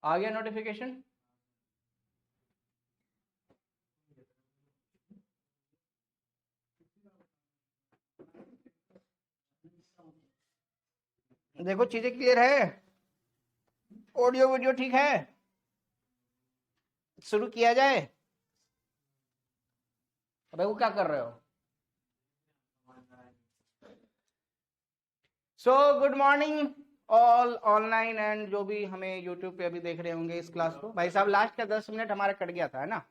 आ गया नोटिफिकेशन? देखो चीजें क्लियर है, ऑडियो वीडियो ठीक है, शुरू किया जाए। अबे वो क्या कर रहे हो? So good morning all online and जो भी हमें यूट्यूब पे अभी देख रहे होंगे इस क्लास को। भाई साहब लास्ट का 10 मिनट हमारा कट गया था, है ना?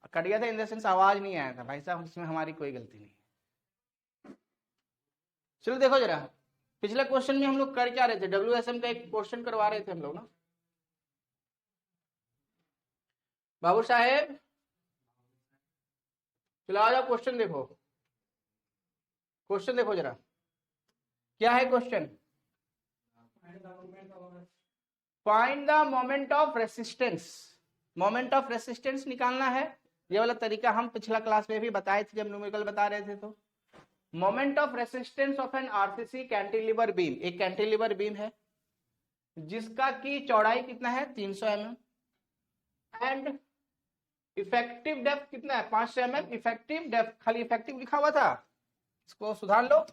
कट गया था इन द सेंस आवाज नहीं आया था। भाई साहब इसमें हमारी कोई गलती नहीं। चलो देखो जरा, पिछले क्वेश्चन में हम लोग कर क्या रहे थे? WSM का एक क्वेश्चन करवा रहे थे हम लोग ना बाबू साहेब। चलो आ जाओ, क्वेश्चन देखो, क्वेश्चन देखो जरा, क्या है question? Find the moment of resistance. Moment of resistance निकालना है। ये वाला तरीका हम पिछला क्लास में भी बताए थे जब न्यूमेरिकल बता रहे थे। तो moment of resistance of an RCC cantilever beam, एक कैंटिलीवर बीम है जिसका की चौड़ाई कितना है 300 mm एंड इफेक्टिव डेप्थ कितना है 500 mm। इफेक्टिव डेप्थ, खाली इफेक्टिव लिखा हुआ था, इसको सुधार लो,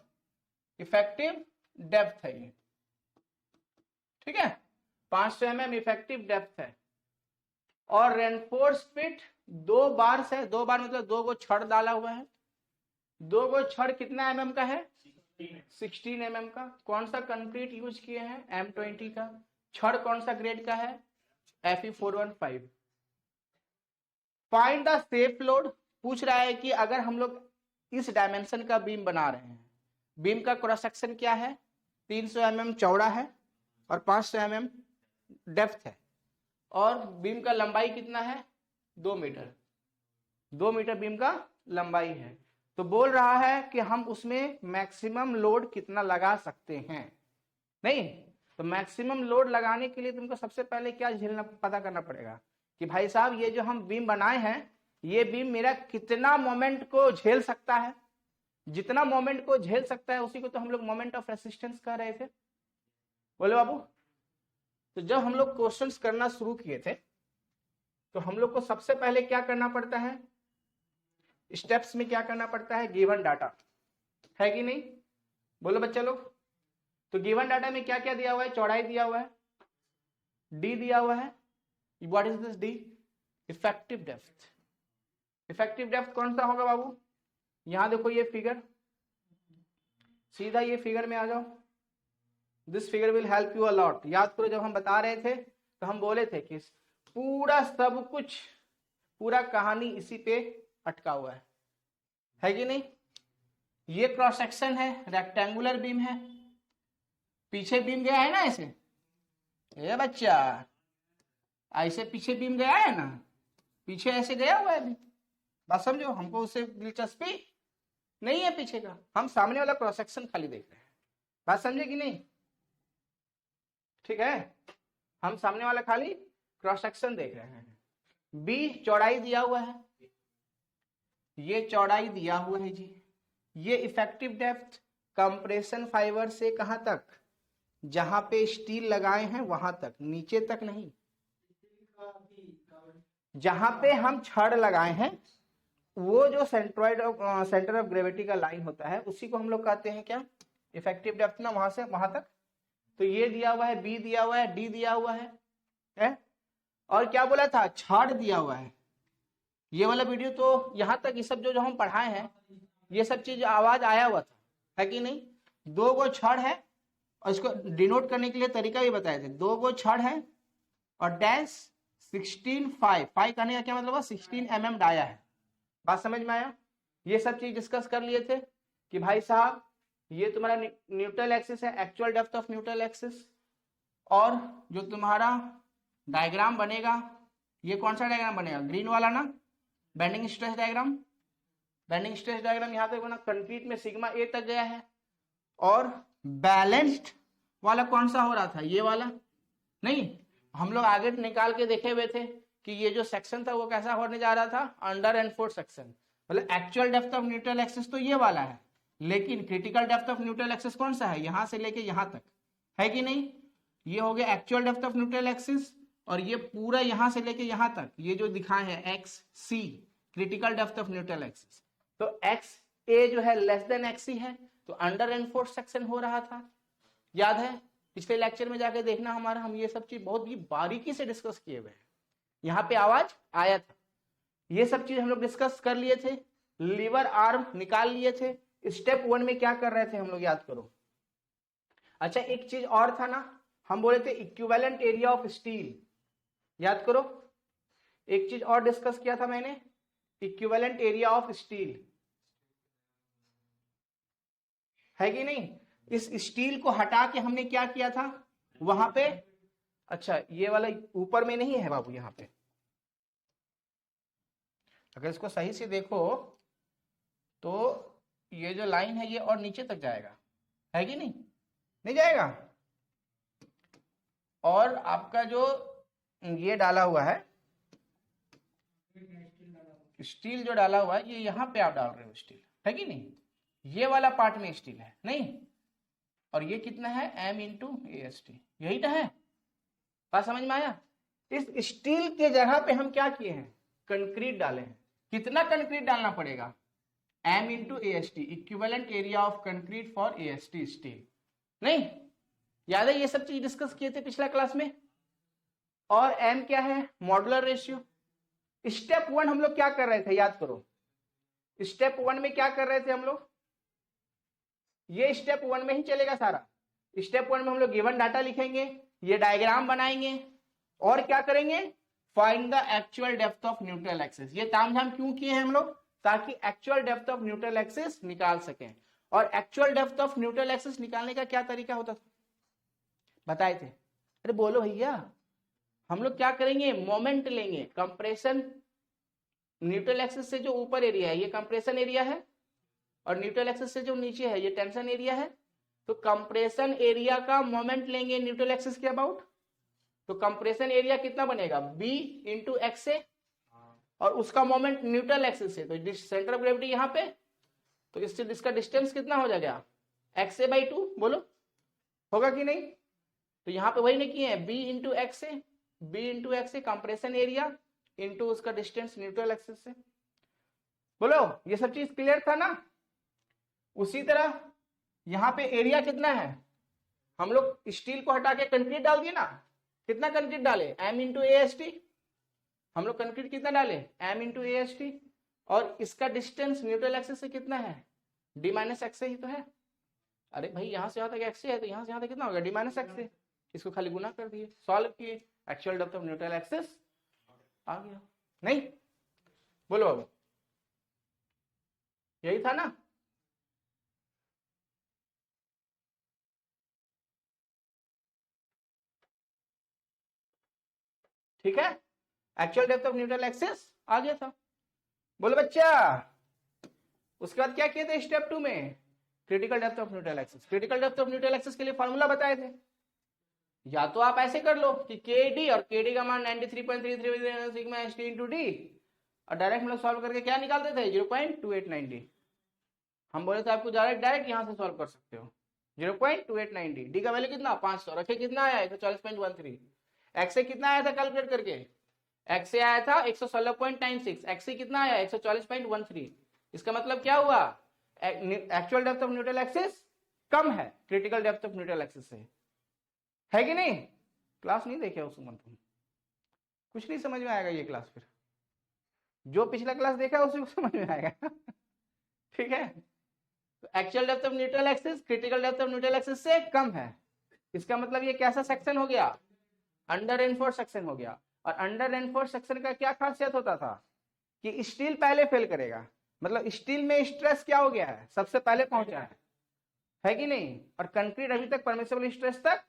इफेक्टिव डेप्थ है ये, ठीक है? 500 mm इफेक्टिव डेप्थ है और रेनफोर्स फिट 2 बार से, 2 बार मतलब 2 गो छड़ डाला हुआ है। 2 गो छड़ कितना mm का है? 16 mm का। कौन सा कंक्रीट यूज किए हैं? M20 का। छड़ कौन सा ग्रेड का है? Fe415। Find the safe load. पूछ रहा है कि अगर हम लोग इस डायमेंशन का बीम बना रहे हैं, बीम का क्रॉस सेक्शन क्या है? 300 mm चौड़ा है और 500 mm डेप्थ है और बीम का लंबाई कितना है? 2 मीटर। 2 मीटर बीम का लंबाई है। तो बोल रहा है कि हम उसमें मैक्सिमम लोड कितना लगा सकते हैं। नहीं तो मैक्सिमम लोड लगाने के लिए तुमको सबसे पहले क्या झेलना, पता करना पड़ेगा कि भाई साहब ये जो हम बीम बनाए हैं, ये बीम मेरा कितना मोमेंट को झेल सकता है। जितना मोमेंट को झेल सकता है उसी को तो हम लोग मोमेंट ऑफ रेसिस्टेंस कह रहे थे। बोले बाबू, तो जब हम लोग क्वेश्चंस करना शुरू किए थे तो हम लोग को सबसे पहले क्या करना पड़ता है? स्टेप्स में क्या करना पड़ता है? गिवन डाटा है कि नहीं? बोलो बच्चा लोग। तो गिवन डाटा में क्या क्या दिया हुआ है? चौड़ाई दिया हुआ है, डी दिया हुआ है। What is this D? Effective depth. Effective depth कौन सा होगा बाबू? यहां देखो ये फिगर, सीधा ये फिगर में आ जाओ। This figure will help you a lot. याद करो जब हम बता रहे थे तो हम बोले थे कि पूरा सब कुछ, पूरा कहानी इसी पे अटका हुआ है कि नहीं? ये क्रॉस सेक्शन है, रेक्टेंगुलर बीम है, पीछे बीम गया है ना ऐसे, ये बच्चा ऐसे पीछे बीम गया है ना, पीछे ऐसे गया हुआ है। बात समझो, हमको उससे दिलचस्पी नहीं है पीछे का, हम सामने वाला क्रॉस सेक्शन खाली देख रहे हैं। बात समझे कि नहीं? ठीक है, हम सामने वाला खाली क्रॉस सेक्शन देख रहे हैं। बी चौड़ाई दिया हुआ है, ये चौड़ाई दिया हुआ है जी। ये इफेक्टिव डेप्थ कंप्रेशन फाइबर से कहां तक? जहां पे स्टील लगाए हैं वहां तक, नीचे तक नहीं। जहां पे हम छड़ लगाए हैं वो जो सेंटर ऑफ ग्रेविटी का लाइन होता है उसी को हम लोग कहते हैं क्या? इफेक्टिव डेप्थ ना, वहां से वहां तक। तो ये दिया हुआ है, बी दिया हुआ है, डी दिया हुआ है? और क्या बोला था? छड़ दिया हुआ है। ये वाला वीडियो तो यहां तक, ये सब जो हम पढ़ाए हैं ये सब चीज आवाज आया हुआ था, है कि नहीं? 2 गो छड़ है और इसको डिनोट करने के लिए तरीका भी बताए थे। 2 गो छड़ है और डैश 16 5 कहने का क्या मतलब है? 16 mm डाया है। बात समझ में आया? ये सब चीज डिस्कस कर लिए थे कि भाई साहब ये तुम्हारा न्यूट्रल एक्सिस है, actual depth of neutral axis, और जो तुम्हारा डायग्राम बनेगा ये कौन सा डायग्राम बनेगा? ग्रीन वाला ना, bending stress diagram. Bending stress diagram यहां तक बना, कंक्रीट में सिग्मा ए तक गया है। और बैलेंस्ड वाला कौन सा हो रहा था? ये वाला नहीं, हम लोग आगे निकाल के देखे हुए थे कि ये जो सेक्शन था वो कैसा होने जा रहा था? Under enforce section. मतलब actual depth of neutral axis तो ये वाला है, लेकिन critical depth of neutral axis कौन सा है? यहां से लेके यहां तक, है कि नहीं? ये हो गया actual depth of neutral axis और ये पूरा यहां से लेके यहां तक ये जो दिखाए हैं X C critical depth of neutral axis, तो एक्स ए जो है लेस देन एक्स सी है, तो अंडर एनफोर्स सेक्शन हो रहा था। याद है पिछले लेक्चर में जाके देखना हमारा, हम ये सब चीज बहुत ही बारीकी से डिस्कस किए हुए हैं। यहाँ पे आवाज आया था, ये सब चीज हम लोग डिस्कस कर लिए थे, लीवर आर्म निकाल लिए थे। स्टेप 1 में क्या कर रहे थे हम लोग, याद करो। अच्छा एक चीज और था ना, हम बोले थे इक्विवेलेंट एरिया ऑफ स्टील, याद करो। एक चीज और डिस्कस किया था मैंने, इक्विवेलेंट एरिया ऑफ स्टील, है कि नहीं। इस स्टील को हटा के हमने क्या किया था वहां पे, अच्छा ये वाला ऊपर में नहीं है बाबू, यहाँ पे अगर इसको सही से देखो तो ये जो लाइन है ये और नीचे तक जाएगा, है कि नहीं, नहीं जाएगा। और आपका जो ये डाला हुआ है स्टील, जो डाला हुआ है ये यहाँ पे आप डाल रहे हो स्टील, है कि नहीं, ये वाला पार्ट में स्टील है नहीं, और ये कितना है m into a s T, यही तो है। बात समझ में आया। इस स्टील के जगह पे हम क्या किए हैं, कंक्रीट डाले हैं। कितना कंक्रीट डालना पड़ेगा, m into a s T, equivalent area of concrete for a s T steel, नहीं याद है, ये सब चीज डिस्कस किए थे पिछला क्लास में। और m क्या है, मॉडुलर रेशियो। स्टेप 1 हम लोग क्या कर रहे थे, याद करो। स्टेप 1 में क्या कर रहे थे हम लोग, ये स्टेप 1 में ही चलेगा सारा। स्टेप 1 में हम लोग गिवन डाटा लिखेंगे, ये डायग्राम बनाएंगे और क्या करेंगे, find the actual depth of neutral axis. ये तामझाम क्यों किए हैं हम लोग, ताकि actual depth of neutral axis निकाल सकें। और actual depth of neutral axis निकालने का क्या तरीका होता था, बताए थे। अरे बोलो भैया, हम लोग क्या करेंगे, मोमेंट लेंगे, कंप्रेशन। न्यूट्रल एक्सिस से जो ऊपर एरिया है ये कंप्रेशन एरिया है, और न्यूट्रल एक्सिस से जो नीचे है ये टेंशन एरिया है। तो कंप्रेशन एरिया का मोमेंट लेंगे न्यूट्रल एक्सिस के अबाउट, तो कंप्रेशन एरिया कितना बनेगा, b इंटू एक्स से, और उसका मोमेंट न्यूट्रल एक्सिस से, तो सेंटर ऑफ ग्रेविटी यहाँ पे, तो इससे इसका डिस्टेंस कितना हो जाएगा, एक्स से बाई 2, बोलो होगा कि नहीं। तो यहाँ पे वही नहीं किए हैं, b इंटू एक्स से, b इंटू एक्स से कंप्रेशन एरिया इंटू उसका डिस्टेंस न्यूट्रल एक्सिस से, बोलो ये सब चीज क्लियर था ना। उसी तरह यहाँ पे एरिया कितना है, हम लोग स्टील को हटा के कंक्रीट डाल दिए ना, कितना कंक्रीट डाले, m into a s T, हम लोग कंक्रीट कितना डाले, m into a s T, और इसका डिस्टेंस न्यूट्रल एक्सिस से कितना है, d माइनस एक्स से ही तो है। अरे भाई यहाँ से यहाँ तक एक्स है, तो यहाँ से यहाँ तक कितना होगा, d माइनस एक्स से, इसको खाली गुना कर दिए, सॉल्व किए, actual depth of neutral axis आ गया। नहीं बोलो बाबू, यही था ना। ठीक है, actual depth of neutral axis आ गया था, बोलो बच्चा। उसके बाद क्या किए थे स्टेप 2 में, critical depth of neutral axis. Critical depth of neutral axis के लिए फॉर्मूला बताए थे, या तो आप ऐसे कर लो कि के डी, और के डी का मान 93.33 sigma s t into D, और डायरेक्ट हम लोग सॉल्व करके क्या निकालते थे, 0.2890। हम बोले थे आपको डायरेक्ट यहाँ से सॉल्व कर सकते हो, 0.2890। डी का वैल्यू कितना, 500 रखे, कितना आया 140.13। एक्स से कितना आया था कैलकुलेट करके, एक्स से आया था 116.96, एक्स से कितना आया 140.13। इसका मतलब क्या हुआ, actual depth of neutral axis कम है critical depth of neutral axis से, है कि नहीं। क्लास नहीं देखे उस मंथ में, कुछ नहीं समझ में आएगा ये क्लास, फिर जो पिछला क्लास देखा उसी को समझ में आएगा। ठीक है, तो actual depth of neutral axis critical depth of neutral axis से कम है, इसका मतलब ये कैसा सेक्शन हो गया, अंडर एनफोर्स सेक्शन हो गया। और अंडर एनफोर्स सेक्शन का क्या खासियत होता था कि स्टील पहले फेल करेगा, मतलब स्टील में स्ट्रेस क्या हो गया है, सबसे पहले पहुंचा है कि नहीं, और कंक्रीट अभी तक परमिसिबल स्ट्रेस तक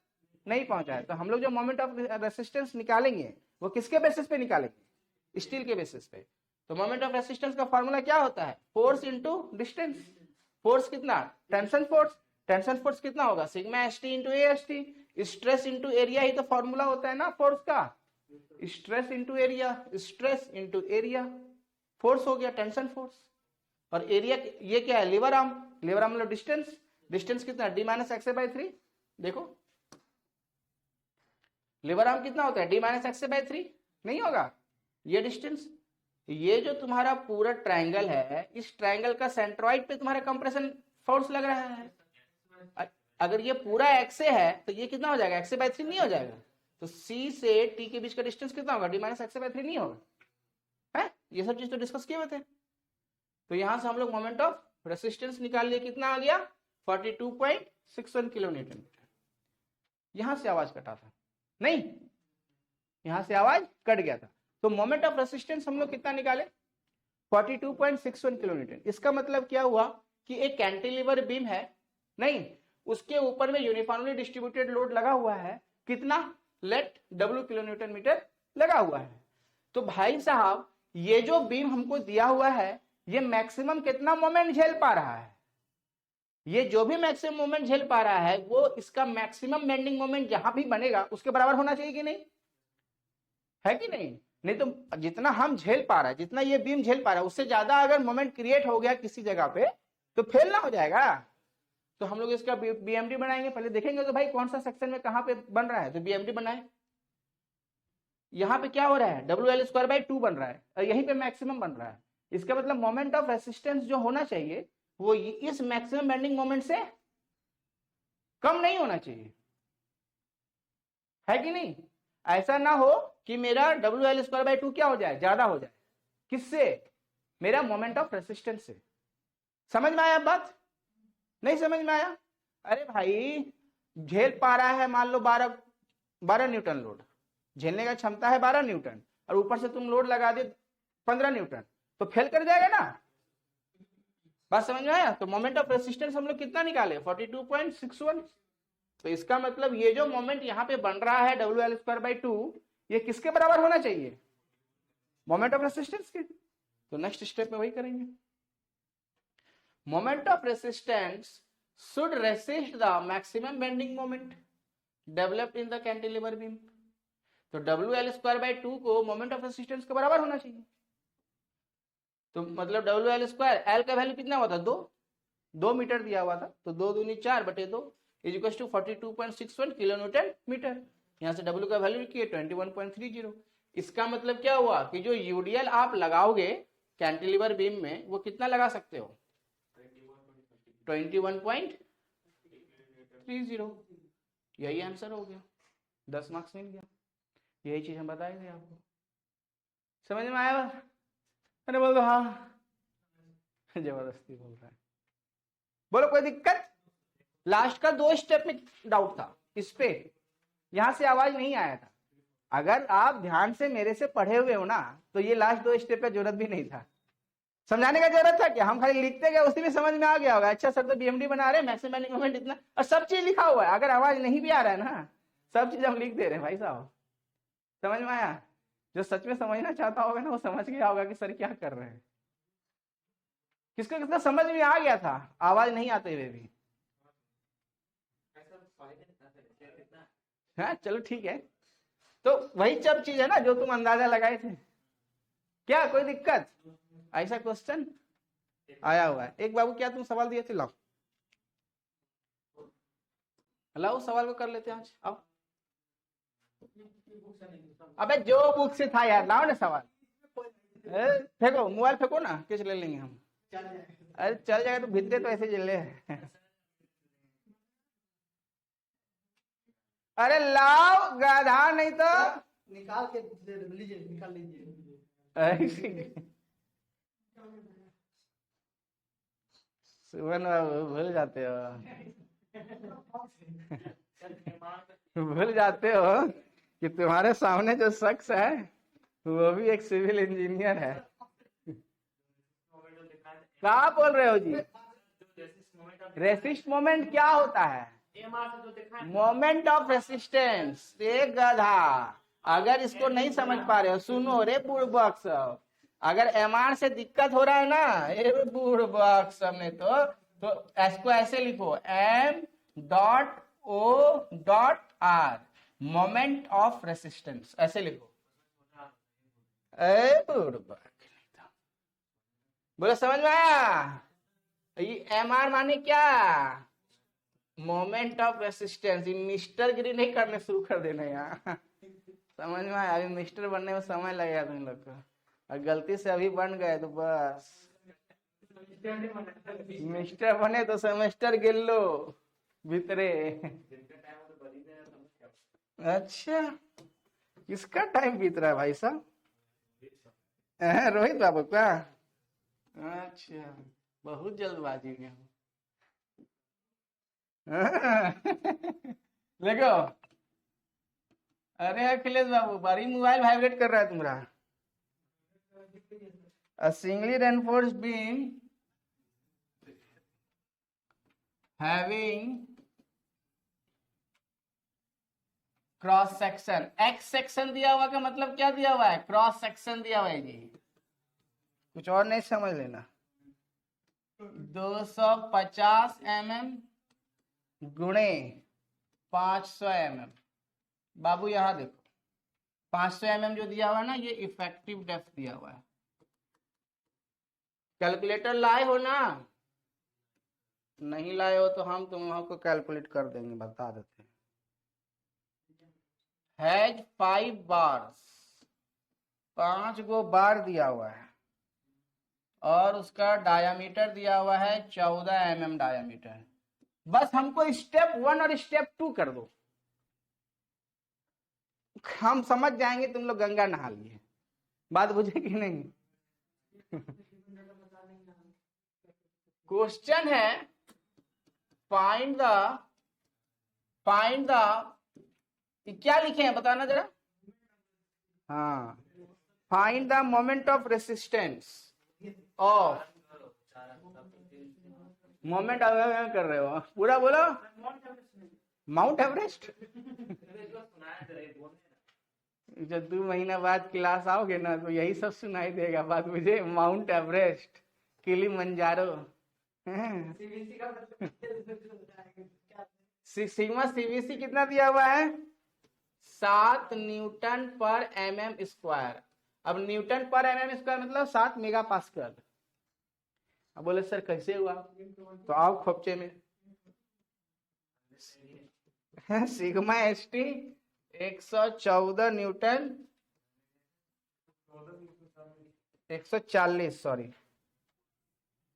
नहीं पहुंचा है। तो हम लोग जो मोमेंट ऑफ रेसिस्टेंस निकालेंगे वो किसके बेसिस पे निकालेंगे, स्टील के बेसिस पे। तो मोमेंट ऑफ रेसिस्टेंस का फॉर्मूला क्या होता है, फोर्स इंटू डिस्टेंस। फोर्स कितना, टेंशन फोर्स, टेंशन फोर्स कितना होगा, sigma s t into a s t. Stress into area ही तो फॉर्मूला होता है ना फोर्स का, stress into area, stress into area, force हो गया टेंशन फोर्स। और एरिया ये क्या है, लीवर आर्म, लीवर आर्म मतलब डिस्टेंस, डिस्टेंस कितना, d माइनस एक्स बाई 3। देखो लेबर आर्म कितना होता है, d माइनस एक्स बाय 3 नहीं होगा ये डिस्टेंस। ये जो तुम्हारा पूरा ट्रायंगल है, इस ट्रायंगल का सेंट्रॉइड पे तुम्हारा कंप्रेशन फोर्स लग रहा है। अगर ये पूरा एक्स है तो ये कितना हो जाएगा, एक्स बाय 3 नहीं हो जाएगा। तो सी से टी के बीच का डिस्टेंस कितना होगा, d माइनस एक्स बाय 3 नहीं होगा है। ये सब चीज तो डिस्कस किए हुए थे। तो यहां से हम लोग मोमेंट ऑफ रेसिस्टेंस निकाल लिए, कितना आ गया 42.61 किलोन्यूटन मीटर। यहां से आवाज कटा था नहीं, यहां से आवाज कट गया था। तो मोमेंट ऑफ रेसिस्टेंस हम लोग कितना निकाले 42.61 किलोन्यूटन। इसका मतलब क्या हुआ कि एक कैंटिलीवर बीम है नहीं, उसके ऊपर में यूनिफॉर्मली डिस्ट्रीब्यूटेड लोड लगा हुआ है, कितना लेट W किलोन्यूटन मीटर लगा हुआ है। तो भाई साहब ये जो बीम हमको दिया हुआ है, ये मैक्सिमम कितना मोमेंट झेल पा रहा है, ये जो भी मैक्सिमम मोमेंट झेल पा रहा है वो इसका मैक्सिमम बेंडिंग मोमेंट जहां भी बनेगा उसके बराबर होना चाहिए कि नहीं, है कि नहीं। नहीं तो जितना हम झेल पा रहा है, जितना ये बीम झेल पा रहा है, उससे ज्यादा अगर मोमेंट क्रिएट हो गया किसी जगह पे तो फेल ना हो जाएगा। तो हम लोग इसका बीएमडी बनाएंगे, पहले देखेंगे तो भाई कौन सा सेक्शन में कहां पे बन रहा है, तो बीएमडी बनाए। यहाँ पे क्या हो रहा है, WL² 2 बन रहा है और यहीं पे मैक्सिमम बन रहा है। इसका मतलब मोमेंट ऑफ रेसिस्टेंस जो होना चाहिए वो इस मैक्सिमम बेंडिंग मोमेंट से कम नहीं होना चाहिए, है कि नहीं। ऐसा ना हो कि मेरा WL² 2 क्या हो जाए, ज्यादा हो जाए, किससे, मेरा मोमेंट ऑफ रेसिस्टेंस से। समझ में आया बात, नहीं समझ में आया। अरे भाई झेल पा रहा है मान लो 12 न्यूटन लोड, झेलने का क्षमता है 12 न्यूटन, और ऊपर से तुम लोड लगा दे 15 न्यूटन, तो फेल कर जाएगा ना। बात समझ में आया। तो मोमेंट ऑफ रेसिस्टेंस हम लोग कितना निकाले 42.61। तो इसका मतलब ये जो मोमेंट यहाँ पे बन रहा है WL² 2, ये किसके बराबर होना चाहिए, मोमेंट ऑफ रेसिस्टेंस के। तो नेक्स्ट स्टेप में वही करेंगे। Moment of resistance should resist the maximum bending moment developed in the cantilever beam। तो WL² 2 को मोमेंट ऑफ रेसिस्टेंस के बराबर होना चाहिए। तो मतलब WL², L का वैल्यू कितना हुआ था, 2 मीटर दिया हुआ था, तो 2 दूनी 4/2 is equal to 42.61 kilonewton metre. यहाँ से W का वैल्यू लिखिए 21.30। इसका मतलब क्या हुआ कि जो यूडीएल आप लगाओगे कैंटिलीवर बीम में वो कितना लगा सकते हो, 21.30। यही आंसर हो गया, 10 मार्क्स मिल गया। यही चीज हम बताएंगे आपको। समझ में आया। अरे बोल दो हाँ, जबरदस्ती बोल रहा है, बोलो कोई दिक्कत। लास्ट का 2 स्टेप में डाउट था इस पे, यहां से आवाज नहीं आया था। अगर आप ध्यान से मेरे से पढ़े हुए हो ना तो ये लास्ट 2 स्टेप का जरूरत भी नहीं था, समझाने का जरूरत था क्या, हम खाली लिखते गए उसी में समझ में आ गया होगा। अच्छा सर तो बीएमडी बना रहे, मैक्सिमम बेंडिंग मोमेंट इतना, और सब चीज लिखा हुआ है। अगर आवाज नहीं भी आ रहा है ना, सब चीज हम लिख दे रहे हैं भाई साहब। समझ में आया। जो सच में समझना चाहता होगा ना वो समझ गया होगा कि सर क्या कर रहे हैं। किसको कितना समझ में आ गया था आवाज नहीं आते हुए भी। हाँ चलो ठीक है। तो वही सब चीज है ना जो तुम अंदाजा लगाए थे। क्या कोई दिक्कत, ऐसा क्वेश्चन आया हुआ है। एक बाबू क्या तुम सवाल दिए थे, लाओ लाओ सवाल को कर लेते हैं आज। आओ, अबे जो बुक से था यार, लाओ ना सवाल। फेंको मोबाइल, फेंको ना, किस ले लेंगे हम। अरे चल जाएगा तो भीतरे तो ऐसे जले। अरे लाओ गधा, नहीं तो निकाल के लीजिए, निकाल लीजिए। सुमन बाबू भूल जाते हो, भूल जाते हो कि तुम्हारे सामने जो शख्स है वो भी एक सिविल इंजीनियर है। क्या बोल रहे हो जी, रेसिस्ट मोमेंट क्या होता है, मोमेंट ऑफ रेसिस्टेंस। एक गधा, अगर इसको नहीं समझ पा रहे हो सुनो रे बुड़बक सब, अगर एमआर से दिक्कत हो रहा है ना ये बुड़बक सब ने तो इसको ऐसे लिखो M.O.R मोमेंट ऑफ रेसिस्टेंस, ऐसे लिखो। बुड़बक बोलो, समझ में आया। ये एमआर माने क्या, मोमेंट ऑफ रेसिस्टेंस। मिस्टर गिरी नहीं करने शुरू कर देना यहाँ। समझ में आया? अभी मिस्टर बनने में समय लगेगा तुम लोग को, और गलती से अभी बन गए तो बस। मिस्टर बने तो सेमेस्टर गिन लो भीतरे। अच्छा, किसका टाइम बीत रहा है भाई साहब? रोहित बाबू का? अच्छा, बहुत जल्दबाजी में हूँ। देखो, अरे अखिलेश बाबू, बारी मोबाइल वाइब्रेट कर रहा है तुम्हारा। A singly reinforced beam having cross section, x section दिया हुआ का मतलब क्या दिया हुआ है? क्रॉस सेक्शन दिया हुआ है जी, कुछ और नहीं समझ लेना। 250 mm गुणे 500 mm। बाबू यहां देखो, 500 mm जो दिया हुआ है ना, ये इफेक्टिव डेप्थ दिया हुआ है। कैलकुलेटर लाए हो ना? नहीं लाए हो तो हम तुम लोगों को कैलकुलेट कर देंगे, बता देते हैं। हैज 5 बार्स, 5 गो बार दिया हुआ है, और उसका डायामीटर दिया हुआ है 14 mm डायामीटर। बस हमको स्टेप 1 और स्टेप 2 कर दो, हम समझ जाएंगे। तुम लोग गंगा नहा लिए, बात बुझे कि नहीं? क्वेश्चन है फाइंड द क्या लिखे हैं बताना जरा। हाँ, find the moment of resistance of, moment कर रहे हो पूरा बोलो। Mount Everest. जब 2 महीना बाद क्लास आओगे ना तो यही सब सुनाई देगा, बात मुझे। Mount Everest, Kilimanjaro. Sigma CVC कितना दिया हुआ है? 7 न्यूटन पर mm स्क्वायर। अब न्यूटन पर mm स्क्वायर मतलब 7 मेगा पास्कल। अब बोले सर कैसे हुआ? तो आओ खोपचे में। Sigma ST 114 Newton, 140 sorry.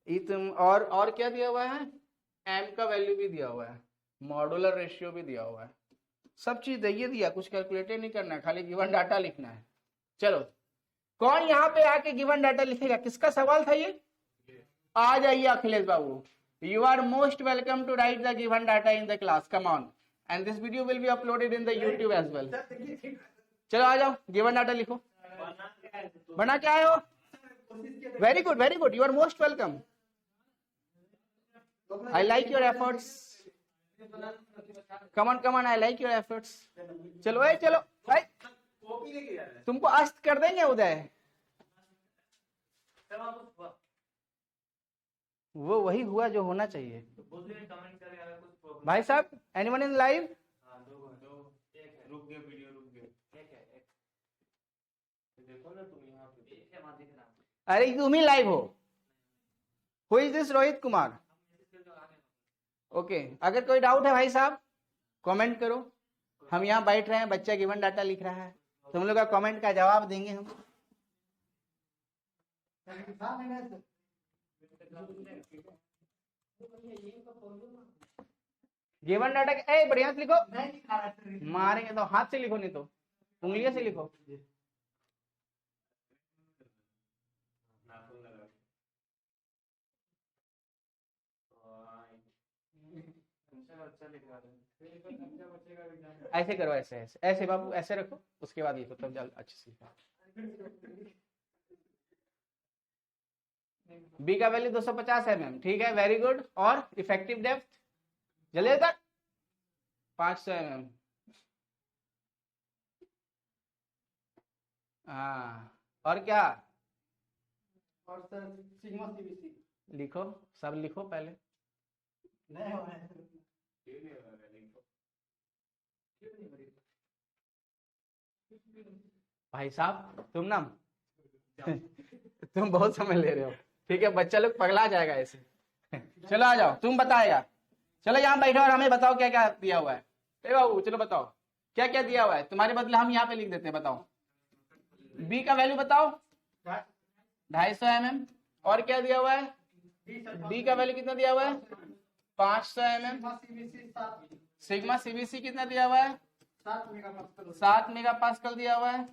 ये तुम और क्या दिया हुआ है? एम का वैल्यू भी दिया हुआ है, मॉडुलर रेशियो भी दिया हुआ है, सब चीज दे दिया। कुछ कैलकुलेट नहीं करना है, खाली गिवन डाटा लिखना है। चलो, कौन यहाँ पे आके गिवन डाटा लिखेगा? किसका सवाल था ये? आ जाइए अखिलेश बाबू। You are most welcome to write the given data in the class, come on, and this video will be uploaded in the YouTube as well. चलो आ जाओ, गिवन डाटा लिखो। बना क्या आए हो? Very good, very good, you are most welcome. I like your efforts. Come on, I like your efforts. चलो चलो भाई, तुमको अस्त कर देंगे उदय। वो वही हुआ जो होना चाहिए। भाई साहब, एनीवन इन लाइव? अरे तुम ही लाइव हो? Who is this Rohit Kumar? Okay, अगर कोई डाउट है भाई साहब कमेंट करो। हम यहाँ बैठ रहे हैं, बच्चा गिवन डाटा लिख रहा है, तुम लोग का कमेंट का जवाब देंगे हम। गिवन डाटा बढ़िया से लिखो। मारेंगे तो हाथ से लिखो, नहीं तो उंगलियों से लिखो। ऐसे करो, ऐसे ऐसे ऐसे बाबू, ऐसे रखो, उसके बाद लिखो, तब जल्द अच्छे से लिखो। बी का वैल्यू 250 mm, ठीक है, वेरी गुड। और इफेक्टिव डेप्थ जल्दी तक 500 mm। हाँ, और क्या? और सर सिग्मा सीवीसी लिखो, सब लिखो पहले। नहीं हो रहा है। भाई साहब तुम ना तुम बहुत समय ले रहे हो, ठीक है, बच्चा लोग पगला जाएगा ऐसे। चलो आ जाओ, तुम बताएगा। चलो यहाँ बैठो और हमें बताओ क्या क्या दिया हुआ है। बाबू चलो बताओ क्या क्या दिया हुआ है, तुम्हारे बदले हम यहाँ पे लिख देते हैं। बताओ बी का वैल्यू बताओ 250 mm। और क्या दिया हुआ है, डी का वैल्यू कितना दिया हुआ है 500 mm। सिग्मा सीबीसी कितना दिया हुआ है 7 मेगापास्कल दिया हुआ है।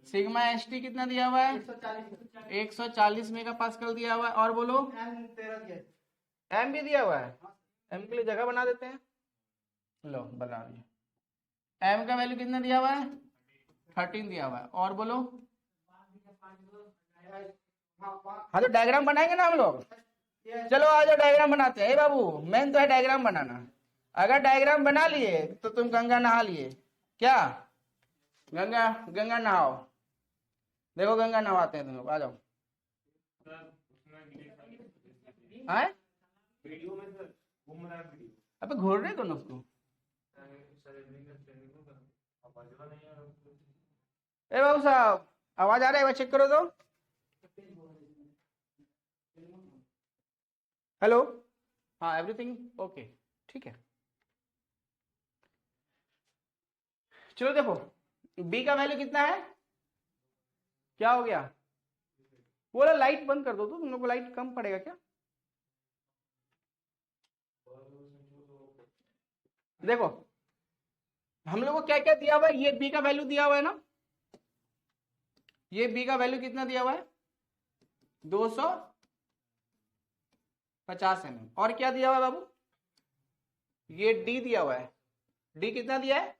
सिग्मा एसटी कितना दिया हुआ है 140 मेगापास्कल दिया हुआ है। और बोलो एम भी दिया हुआ है, एम के लिए जगह बना देते हैं। लो बना दिया। एम का वैल्यू कितना दिया हुआ है 13 दिया हुआ है। और बोलो हाँ तो डायग्राम बनाएंगे ना हम लोग। चलो आज डायग्राम बनाते हैं। बाबू मेन तो है डायग्राम बनाना। अगर डायग्राम बना लिए तो तुम गंगा नहा लिए। क्या गंगा गंगा नहाओ, देखो गंगा नहाते हैं तुम लोग। आ जाओ आए अबे घूर रहे दोनों उसको। ए बाबू साहब आवाज आ रहा है, चेक करो तो। हेलो हाँ एवरीथिंग ओके ठीक है। चलो देखो बी का वैल्यू कितना है, क्या हो गया, बोला लाइट बंद कर दो तो तुम लोग को लाइट कम पड़ेगा क्या। देखो हम लोग को क्या क्या दिया हुआ है, ये बी का वैल्यू दिया हुआ है ना, ये बी का वैल्यू कितना दिया हुआ है 250 mm। और क्या दिया हुआ है बाबू, ये डी दिया हुआ है। डी कितना दिया है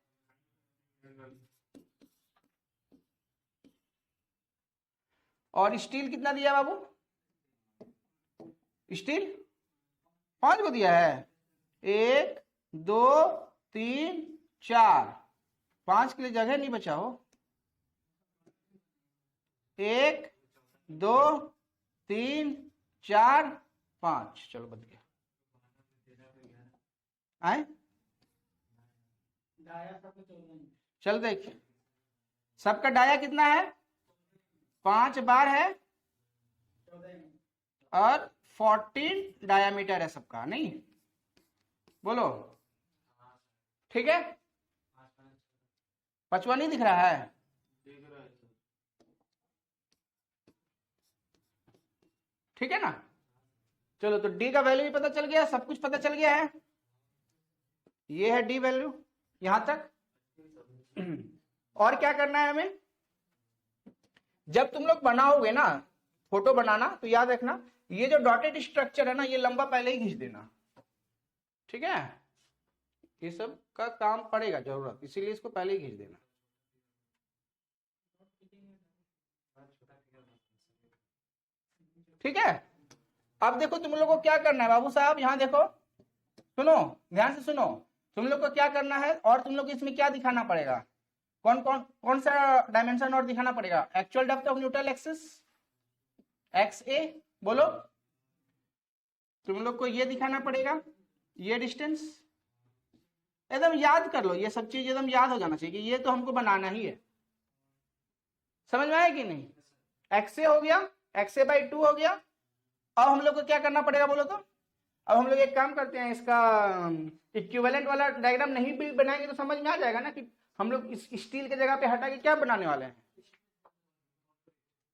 और स्टील कितना दिया है बाबू, स्टील 5 को दिया है 1 2 3 4। 5 के लिए जगह नहीं बचा हो। 1 2 3 4 5 चलो बच गया। आए चल देखिए सबका डाया कितना है 5 बार है और 14 डायामीटर है सबका, नहीं बोलो ठीक है। 5 नहीं दिख रहा है, ठीक है ना। चलो तो डी का वैल्यू भी पता चल गया, सब कुछ पता चल गया है। ये है डी वैल्यू यहां तक। और क्या करना है हमें, जब तुम लोग बनाओगे ना फोटो बनाना तो याद रखना ये जो डॉटेड स्ट्रक्चर है ना ये लंबा पहले ही खींच देना, ठीक है। ये सब का काम पड़ेगा जरूरत, इसीलिए इसको पहले ही खींच देना। ठीक है। अब देखो तुम लोग को क्या करना है बाबू साहब, यहां देखो सुनो ध्यान से सुनो। तुम लोग को क्या करना है और तुम लोग को इसमें क्या दिखाना पड़ेगा, कौन कौन कौन सा डायमेंशन और दिखाना पड़ेगा, actual depth of neutral axis x a, बोलो तुम लोग को ये दिखाना पड़ेगा, ये डिस्टेंस एकदम याद कर लो। ये सब चीज एकदम याद हो जाना चाहिए कि ये तो हमको बनाना ही है। समझ में आया कि नहीं, एक्स ए हो गया, एक्स ए बाई 2 हो गया। अब हम लोग को क्या करना पड़ेगा बोलो तो, अब हम लोग एक काम करते हैं, इसका इक्विवेलेंट वाला डायग्राम नहीं भी बनाएंगे तो समझ में आ जाएगा ना कि हम लोग इस स्टील के जगह पे हटा के क्या बनाने वाले हैं,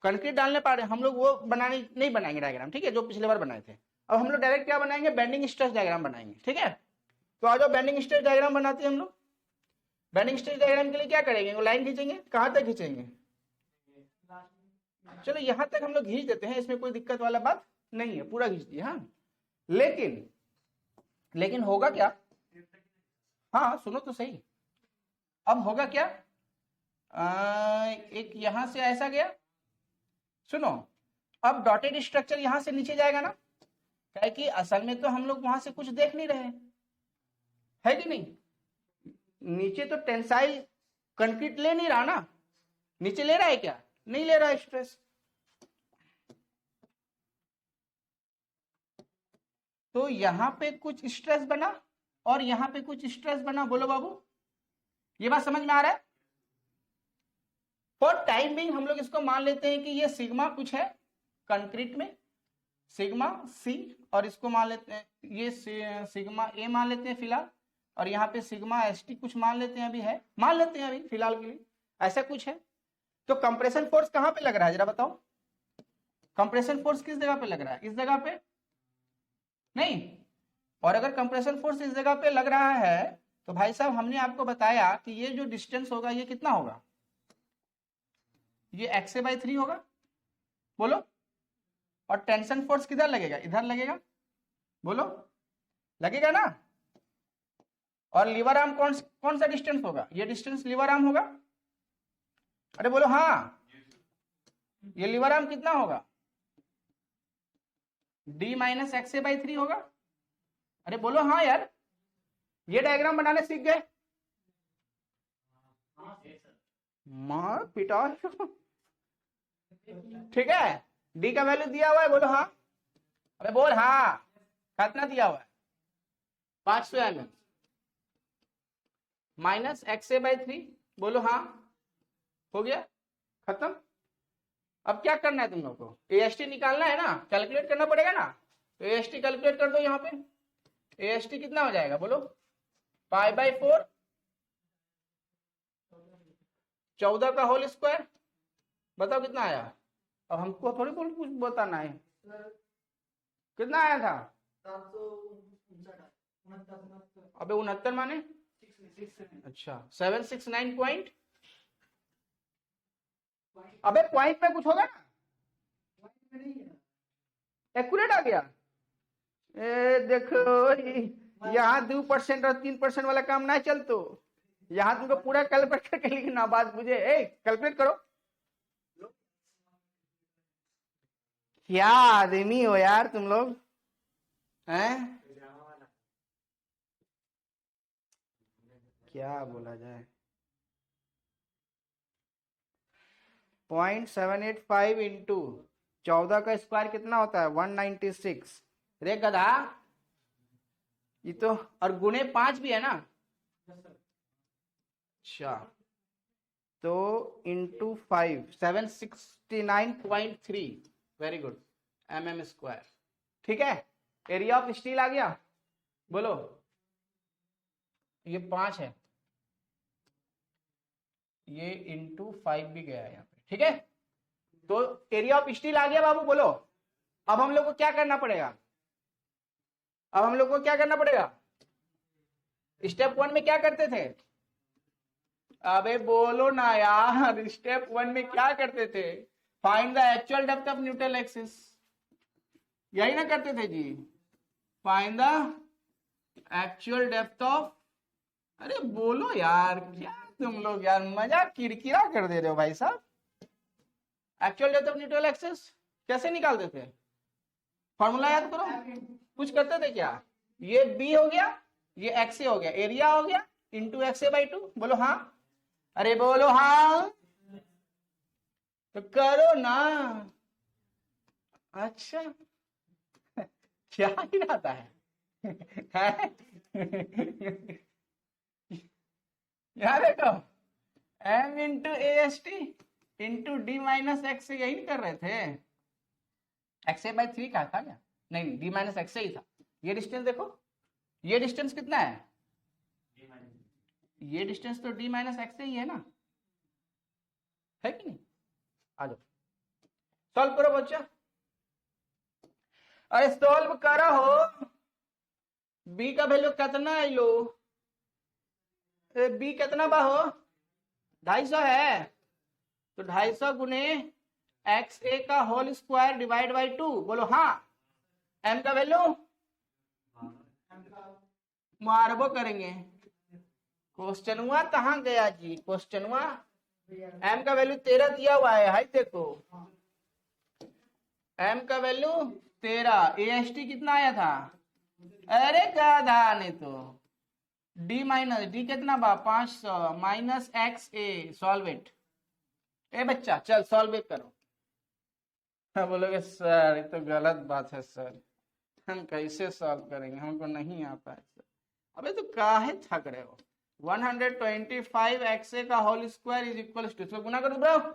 कंक्रीट डालने पा रहे हैं हम लोग, वो बनाने नहीं बनाएंगे डायग्राम, ठीक है, जो पिछले बार बनाए थे। अब हम लोग डायरेक्ट क्या बनाएंगे, बेंडिंग स्ट्रेस डायग्राम बनाएंगे, ठीक है। तो आ जाओ बेंडिंग स्ट्रेस डायग्राम बनाते हैं हम लोग। बेंडिंग स्ट्रेस डायग्राम के लिए क्या करेंगे, वो लाइन खींचेंगे, कहां तक खींचेंगे, चलो यहां तक हम लोग खींच देते हैं, इसमें कोई दिक्कत वाला बात नहीं है, पूरा खींच दिया। हाँ लेकिन होगा क्या, हाँ सुनो तो सही, अब होगा क्या, एक यहां से ऐसा गया, सुनो अब डॉटेड स्ट्रक्चर यहां से नीचे जाएगा ना, क्या कि असल में तो हम लोग वहां से कुछ देख नहीं रहे है कि नहीं, नीचे तो टेंसाइल कंक्रीट ले नहीं रहा ना, नीचे ले रहा है क्या, नहीं ले रहा है स्ट्रेस। तो यहां पे कुछ स्ट्रेस बना और यहां पे कुछ स्ट्रेस बना, बोलो बाबू ये बात समझ में आ रहा है। फॉर टाइम बिंग हम लोग इसको मान लेते हैं कि ये सिग्मा कुछ है कंक्रीट में, सिग्मा सी, और इसको मान लेते हैं ये सिग्मा ए मान लेते हैं फिलहाल, और यहाँ पे सिग्मा एस टी कुछ मान लेते हैं, अभी है, मान लेते हैं अभी फिलहाल के लिए ऐसा कुछ है। तो कंप्रेशन फोर्स कहाँ पे लग रहा है जरा बताओ, कंप्रेशन फोर्स किस जगह पे लग रहा है, इस जगह पे नहीं। और अगर कंप्रेशन फोर्स इस जगह पे लग रहा है तो भाई साहब हमने आपको बताया कि ये जो डिस्टेंस होगा ये कितना होगा, ये XA/3 होगा, बोलो। और टेंशन फोर्स किधर लगेगा, इधर लगेगा, बोलो, लगेगा ना। और लीवर आर्म कौन सा डिस्टेंस होगा, ये डिस्टेंस लीवर आर्म होगा, अरे बोलो हाँ, ये लीवर आर्म कितना होगा, D - XA/3 होगा, अरे बोलो हाँ यार, ये डायग्राम बनाने सीख गए, मार पिटा। ठीक है, डी का वैल्यू दिया हुआ है, बोलो हाँ, अबे बोल हाँ, कितना दिया हुआ है 500 mm माइनस XA/3, बोलो हाँ, हो गया खत्म। अब क्या करना है तुम लोग को, AST निकालना है ना, कैलकुलेट करना पड़ेगा ना, तो AST कैलकुलेट कर दो, यहाँ पे AST कितना हो जाएगा बोलो, π/4 14 का होल स्क्वायर, बताओ कितना आया। अब हमको थोड़ी कुछ बताना है, कितना आया था, 759 अबे 69 माने, अच्छा 769 पॉइंट, अबे पॉइंट में कुछ होगा ना, एक्यूरेट आ गया। ए देखो यहाँ 2% और 3% वाला काम ना चल, तो यहाँ तुमको पूरा कैलकुलेट करके लिखना, बात बुझे, कैलकुलेट करो। क्या आदमी हो यार तुम लोग हैं, क्या बोला जाए। 0.785 इंटू 14 का स्क्वायर कितना होता है 196, रे गधा, ये तो, और गुणे 5 भी है ना, अच्छा तो into 5 769.3, very good, mm square, ठीक है। एरिया ऑफ स्टील आ गया, बोलो, ये 5 है, ये इंटू 5 भी गया यहाँ पे, ठीक है। तो एरिया ऑफ स्टील आ गया बाबू, बोलो। अब हम लोग को क्या करना पड़ेगा, अब हम लोग को क्या करना पड़ेगा, स्टेप 1 में क्या करते थे, अबे बोलो ना यार, स्टेप 1 में क्या करते थे, find the actual depth of neutral axis, यही ना करते थे जी, find the actual depth of, अरे बोलो यार, क्या तुम लोग यार मजाक किरकिरा कर दे रहे हो भाई साहब। Actual depth of neutral axis कैसे निकालते थे, फॉर्मूला याद करो, कुछ करते थे क्या, ये बी हो गया, ये XA हो गया, एरिया हो गया इंटू XA/2, बोलो हाँ, अरे बोलो हाँ, तो करो ना, अच्छा क्या गिराता है, यार देखो M into AST into D - XA, यही कर रहे थे, XA/3 का था क्या, नहीं D - XA ही था। ये डिस्टेंस देखो, ये डिस्टेंस कितना है, ये डिस्टेंस तो D - XA ही है ना, है कि नहीं, आ जाओ सॉल्व करो बच्चा, अरे सॉल्व करो हो, B का वैल्यू कितना है लो, B कितना बा हो, 250 है, तो 250 गुने XA का होल स्क्वायर डिवाइड बाई 2, बोलो हाँ, M का वैल्यू मारबो करेंगे, क्वेश्चनवा कहाँ गया जी, क्वेश्चनवा M का वैल्यू 13 दिया हुआ है, हाई देखो M का वैल्यू 13, AST कितना आया था, अरे गधा ने तो D कितना बा 500 माइनस XA, सॉल्व इट, ए बच्चा चल सॉल्व इट करो, बोलोगे सर ये तो गलत बात है सर, हम कैसे सॉल्व करेंगे, हमको नहीं आता है सर, अबे तो काहे थक रहे हो, 125 XA का whole square is equal to, इसको गुना करो ब्रो,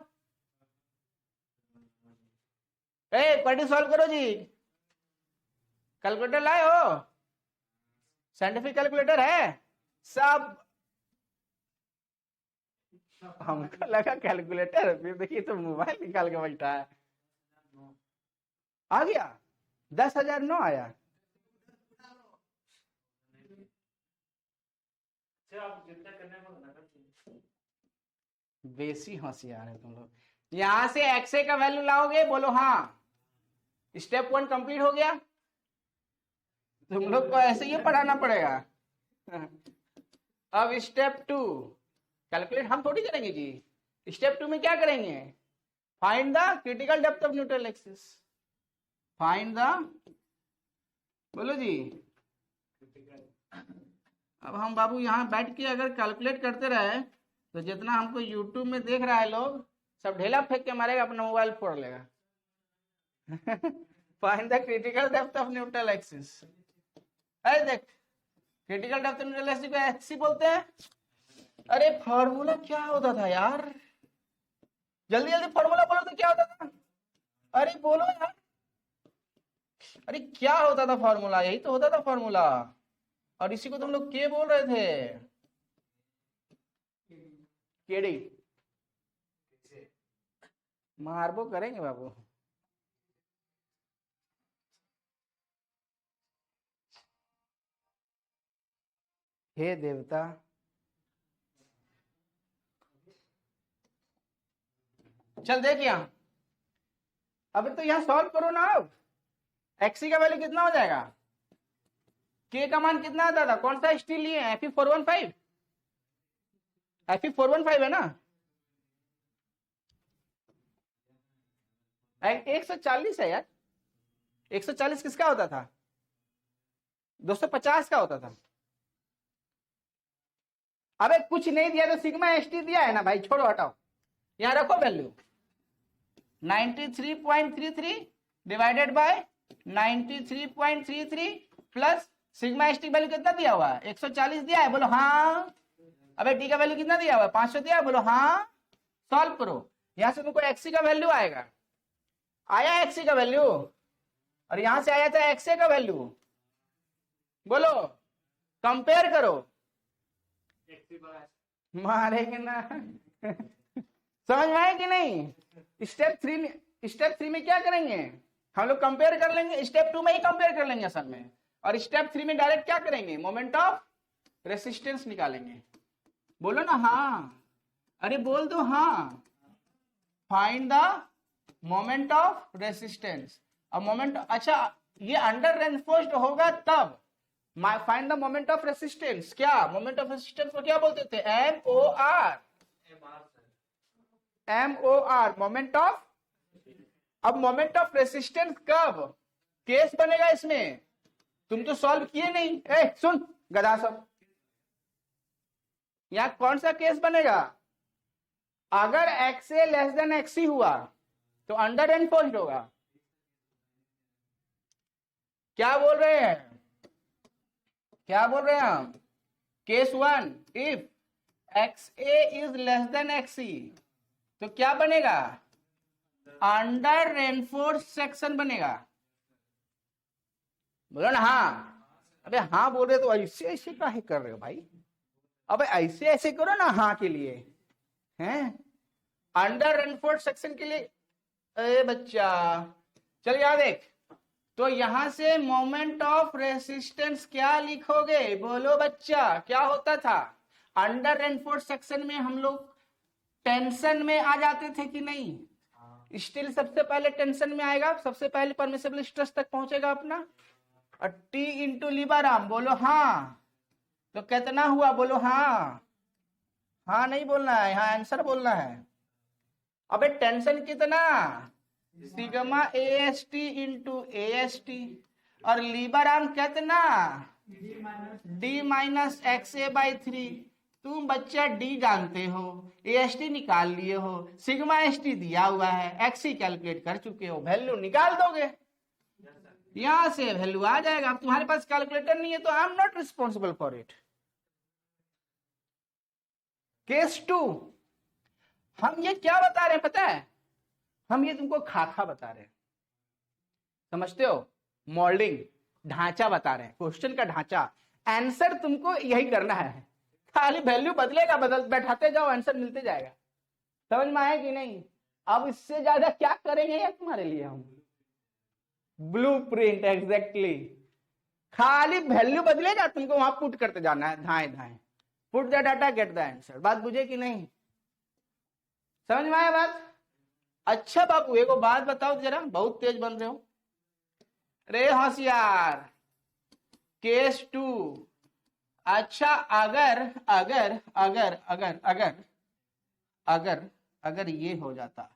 ए पढ़ी सॉल्व करो जी, कैलकुलेटर लाए हो? साइंटिफिक कैलकुलेटर है सब? हमको लगा कैलकुलेटर, फिर देखिए तो मोबाइल निकाल के बैठा है। आ गया 10,000 9 आया। बेसी होशियार है तुम लोग। यहां से एक्स ए का वैल्यू लाओगे, बोलो हाँ। स्टेप 1 कंप्लीट हो गया। तुम लोग को ऐसे ही पढ़ाना पड़ेगा। अब स्टेप 2 कैलकुलेट हम थोड़ी करेंगे जी। स्टेप 2 में क्या करेंगे? Find the critical depth of neutral axis. Find the, बोलो जी। अब हम बाबू यहाँ बैठ के अगर कैलकुलेट करते रहे तो जितना हमको यूट्यूब में देख रहा है लोग, सब ढेला फेंक के मारेगा, अपना मोबाइल फोड़ लेगा। Find the critical depth of neutral axis. अरे देख, critical depth of neutral axis को एक्सी बोलते हैं। अरे फॉर्मूला क्या होता था यार? जल्दी जल्दी फॉर्मूला बोलो तो क्या होता था? अरे बोलो यार। अरे क्या होता था फॉर्मूला? यही तो होता था फॉर्मूला। और इसी को तुम लोग के बोल रहे थे? केडी। मारबो करेंगे बाबू। हे देवता, चल देख यहाँ। अबे तो यहाँ सॉल्व करो ना। अब एक्सी का वैल्यू कितना हो जाएगा? के का मान कितना आता था? कौन सा स्टील लिए? Fe415। Fe415 है ना? 140 है यार। 140 किसका होता था? 250 का होता था। अबे कुछ नहीं दिया तो सिग्मा एस टी दिया है ना भाई, छोड़ो हटाओ। यहां रखो value 93.33 divided by 93.33 plus sigma s T value कितना दिया हुआ है? 140 दिया है, बोलो हाँ। अबे टी का वैल्यू कितना दिया हुआ है? 500 दिया है, बोलो हाँ। सॉल्व करो, यहां से तुमको एक्सी का वैल्यू आएगा। आया एक्सी का वैल्यू, और यहां से आया था एक्सए का वैल्यू। बोलो कंपेयर करो। मारेंगे ना। समझ में आए कि नहीं? स्टेप 3 में क्या करेंगे हम लोग? कंपेयर कर लेंगे। स्टेप 2 में ही कंपेयर कर लेंगे असल में। और स्टेप 3 में डायरेक्ट क्या करेंगे? मोमेंट ऑफ रेसिस्टेंस निकालेंगे। बोलो ना हाँ। अरे बोल दो हाँ। Find the moment of resistance. अब मोमेंट, अच्छा ये अंडर रेनफोर्स्ड होगा तब। Find the moment of resistance. क्या मोमेंट ऑफ रेसिस्टेंस को क्या बोलते थे? MOR। MOR moment of. अब मोमेंट ऑफ रेसिस्टेंस कब केस बनेगा इसमें? तुम तो सॉल्व किए नहीं। सुन गधा सब, यहां कौन सा केस बनेगा? अगर XA लेस देन XC हुआ तो अंडर एनफोर्स्ड होगा। क्या बोल रहे हैं? क्या बोल रहे हैं हम? Case 1 if XA is less than XC तो क्या बनेगा? अंडर एनफोर्स्ड सेक्शन बनेगा। बोलो ना हाँ। अबे हाँ बोल रहे तो ऐसे ऐसे काहे कर रहे हो भाई? अबे ऐसे ऐसे करो ना हाँ के लिए। हैं अंडर एनफोर्स्ड सेक्शन के लिए। अरे बच्चा चल यार देख, तो यहां से मोमेंट ऑफ रेसिस्टेंस क्या लिखोगे? बोलो बच्चा क्या होता था? अंडर एनफोर्स्ड सेक्शन में हम लोग टेंशन में आ जाते थे कि नहीं? स्टील सबसे पहले टेंशन में आएगा, सबसे पहले परमिसिबल स्ट्रेस तक पहुंचेगा अपना। और टी इंटू लिबराम, बोलो हाँ। तो कितना हुआ? बोलो हाँ। हाँ नहीं बोलना है, हाँ आंसर बोलना है। अबे टेंशन कितना? Sigma AST into AST। और लिबराम कितना? D minus XA/3। तुम बच्चा डी जानते हो, AST निकाल लिए हो, सिग्मा ST दिया हुआ है, XC कैलकुलेट कर चुके हो, वैल्यू निकाल दोगे। यहां से वैल्यू आ जाएगा। अब तुम्हारे पास कैलकुलेटर नहीं है तो I am not responsible for it. Case 2 हम ये क्या बता रहे हैं पता है? हम ये तुमको खाखा बता रहे हैं, समझते हो? मोल्डिंग। ढांचा बता रहे हैं, क्वेश्चन का ढांचा। आंसर तुमको यही करना है, खाली वैल्यू बदलेगा, बदल बैठाते जाओ, आंसर मिलते जाएगा। समझ में आया कि नहीं? अब इससे ज्यादा क्या करेंगे यार तुम्हारे लिए हम? Blueprint, exactly. खाली वैल्यू बदलेगा, तुमको वहां पुट करते जाना है, धाए धाए, put the data get the answer. बात बुझे कि नहीं? समझ में आया बात? अच्छा बाबू एगो बात बताओ जरा, बहुत तेज बन रहे हो। रे होशियार, केस 2। अच्छा अगर अगर अगर अगर अगर अगर अगर ये हो जाता,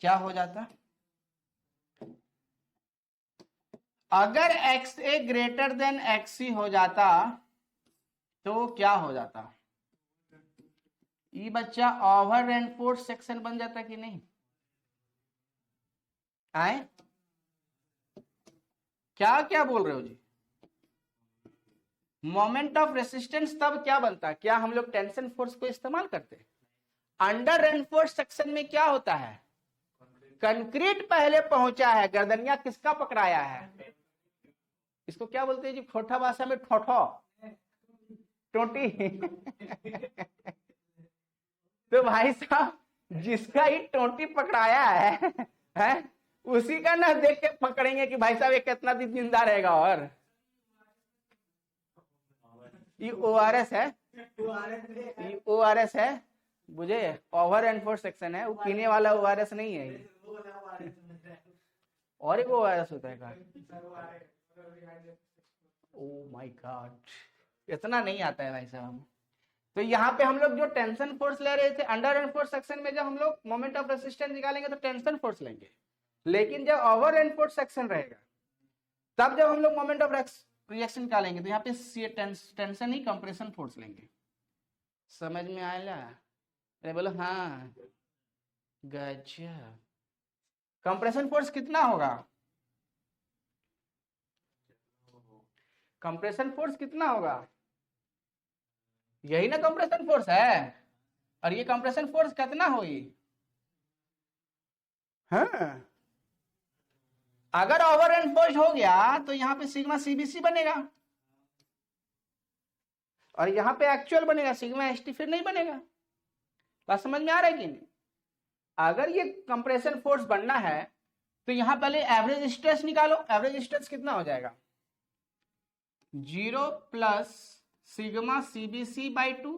क्या हो जाता? अगर XA ग्रेटर देन XC हो जाता तो क्या हो जाता? ये बच्चा ओवर एनफोर्स सेक्शन बन जाता कि नहीं? आए क्या क्या बोल रहे हो जी? मोमेंट ऑफ रेसिस्टेंस तब क्या बनता? क्या हम लोग टेंशन फोर्स को इस्तेमाल करते? अंडर एनफोर्स सेक्शन में क्या होता है? कंक्रीट पहले पहुंचा है, गर्दनिया किसका पकड़ाया है? इसको क्या बोलते हैं जी खोटा भाषा में? ठोठो, टोटी। तो भाई साहब जिसका ही टोटी पकड़ाया है उसी का ना देख के पकड़ेंगे कि भाई साहब ये कितना दिन जिंदा रहेगा। और ये ORS है, ये ORS है, बुझे? ओवर एनफोर्स सेक्शन है, वो पीने वाला ORS नहीं है। और एक ORS होता है। ओ माय गॉड, इतना नहीं आता है भाई साहब। तो यहाँ पे हम लोग जो टेंशन फोर्स ले रहे थे अंडर एनफोर्स सेक्शन में, जब हम लोग मोमेंट ऑफ रेसिस्टेंस निकालेंगे तो टेंशन फोर्स लेंगे, लेकिन जब ओवर एनफोर्स सेक्शन रहेगा तब जब हम लोग मोमेंट ऑफ रिएक्शन निकालेंगे तो यहाँ पे टेंशन ही कंप्रेशन फोर्स लेंगे। समझ में आया? अरे बोलो हाँ। गजब। कंप्रेशन फोर्स कितना होगा? कंप्रेशन फोर्स कितना होगा? यही ना कंप्रेशन फोर्स है। और ये कंप्रेशन फोर्स कितना होगी? हाँ, अगर ओवर एनफोर्स हो गया तो यहाँ पे सिग्मा CBC बनेगा, और यहाँ पे एक्चुअल बनेगा सिग्मा ST, फिर नहीं बनेगा। बात समझ में आ रहा है कि नहीं? अगर ये कंप्रेशन फोर्स बनना है तो यहाँ पहले एवरेज स्ट्रेस निकालो। एवरेज स्ट्रेस कितना हो जाएगा? 0 plus sigma CBC/2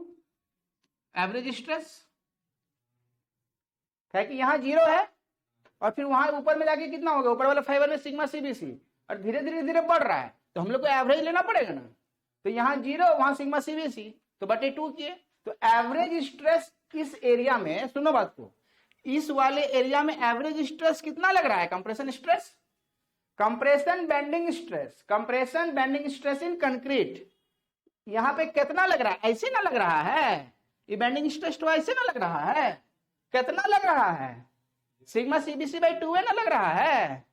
average stress है कि यहाँ 0 है, और फिर वहां ऊपर में जाके कितना होगा? ऊपर वाला फाइबर में सिग्मा CBC, और धीरे धीरे बढ़ रहा है, तो हम लोग को एवरेज लेना पड़ेगा ना। तो यहाँ 0, वहां सिग्मा CBC, तो बटे 2 किए, तो एवरेज स्ट्रेस इस एरिया में, सुनो बात को, इस वाले एरिया में एवरेज स्ट्रेस कितना लग रहा है? Compression stress, compression bending stress, compression bending stress in concrete यहाँ पे कितना लग रहा है? ऐसे ना लग रहा है, ये बेंडिंग स्ट्रेस तो ऐसे ना लग रहा है, कितना लग रहा है? सिग्मा CBC/2 है ना लग रहा है,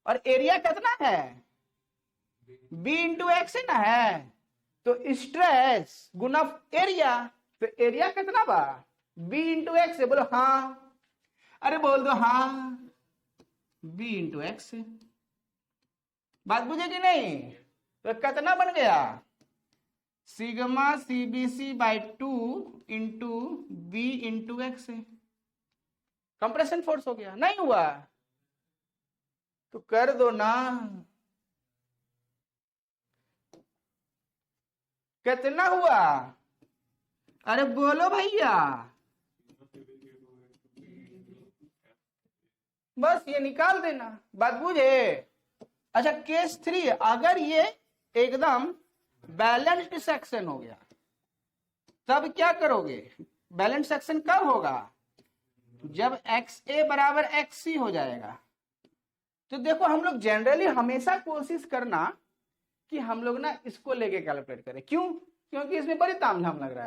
और एरिया कितना है? B/X है ना है, तो स्ट्रेस गुना एरिया, तो एरिया कितना बा? B/X है। बोलो हाँ, अरे बोल दो हाँ, B/X। बात बुझे कि नहीं? तो कितना बन गया? सिग्मा CBC/2 इंटू B/X है, कंप्रेशन फोर्स हो गया। नहीं हुआ तो कर दो ना, कितना हुआ? अरे बोलो भैया, बस ये निकाल देना। बात बुझे? अच्छा केस 3, अगर ये एकदम बैलेंस्ड सेक्शन हो गया तब क्या करोगे? बैलेंस सेक्शन कब होगा? जब XA बराबर XC हो जाएगा। तो देखो हम लोग जनरली हमेशा कोशिश करना कि हम लोग ना इसको लेके कैलकुलेट करें। क्यों? क्योंकि इसमें बड़ी तामझाम लग रहा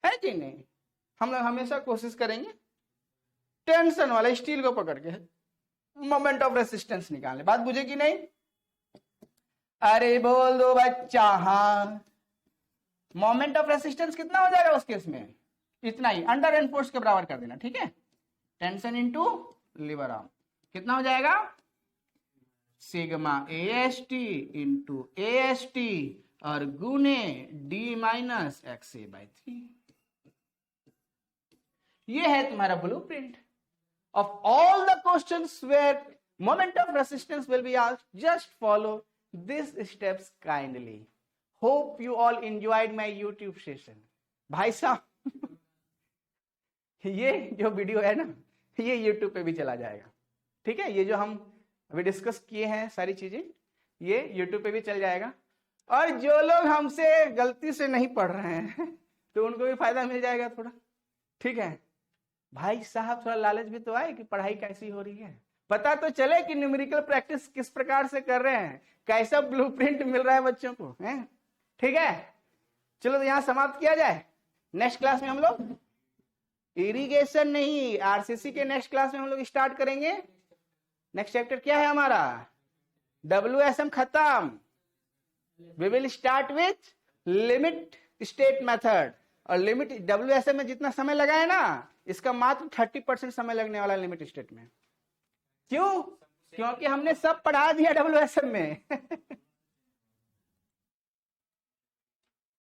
है कि नहीं? हम लोग हमेशा कोशिश करेंगे टेंशन वाला स्टील को पकड़ के मोमेंट ऑफ रेसिस्टेंस निकालने। बात बुझे कि नहीं? अरे बोल दो बच्चा हाँ। मोमेंट ऑफ रेसिस्टेंस कितना हो जाएगा उस केस में? इतना ही, अंडर एनफोर्स के बराबर कर देना, ठीक है? टेंशन इनटू लीवर आर्म कितना हो जाएगा? सिग्मा AST इंटू AST और गुने D माइनस XA/3। ये है तुम्हारा blueprint of all the questions where moment of resistance will be asked. Just follow this steps kindly. Hope you all enjoyed my YouTube session. भाई साहब ये जो video है ना, ये यूट्यूब पे भी चला जाएगा, ठीक है। ये जो हम अभी डिस्कस किए हैं सारी चीजें, ये यूट्यूब पे भी चल जाएगा। और जो लोग हमसे गलती से नहीं पढ़ रहे हैं तो उनको भी फायदा मिल जाएगा थोड़ा, ठीक है। भाई साहब थोड़ा लालच भी तो आए कि पढ़ाई कैसी हो रही है, पता तो चले कि न्यूमेरिकल प्रैक्टिस किस प्रकार से कर रहे हैं, कैसा ब्लूप्रिंट मिल रहा है बच्चों को, हैं? ठीक है। चलो तो यहां समाप्त किया जाए। नेक्स्ट क्लास में हम लोग इरिगेशन नहीं, आरसीसी के नेक्स्ट क्लास में हम लोग स्टार्ट करेंगे। नेक्स्ट चैप्टर क्या है हमारा? WSM खत्म। We will start with limit state method. और लिमिट WSM में जितना समय लगा है ना, इसका मात्र 30% समय लगने वाला है लिमिट स्टेट में। क्यों? क्योंकि हमने सब पढ़ा दिया WSM में